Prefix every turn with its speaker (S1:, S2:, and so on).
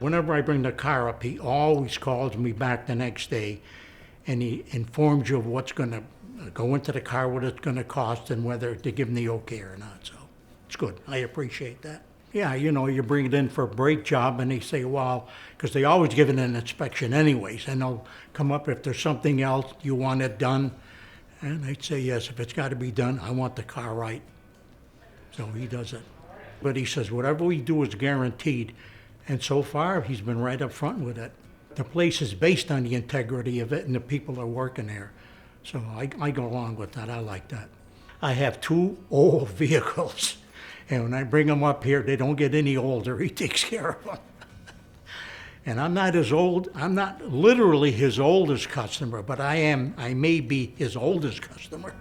S1: whenever I bring the car up, he always calls me back the next day, and he informs you of what's going to go into the car, what it's going to cost, and whether to give him the okay or not. So it's good. I appreciate that. Yeah, you bring it in for a brake job, and they say, well, because they always give it an inspection anyways, and they'll come up if there's something else you want it done, and I'd say, yes, if it's got to be done, I want the car right. So he does it. But he says, whatever we do is guaranteed, and so far, he's been right up front with it. The place is based on the integrity of it and the people that are working there. So I go along with that. I like that. I have 2 old vehicles. And when I bring them up here, they don't get any older. He takes care of them. And I'm not literally his oldest customer, but I may be his oldest customer.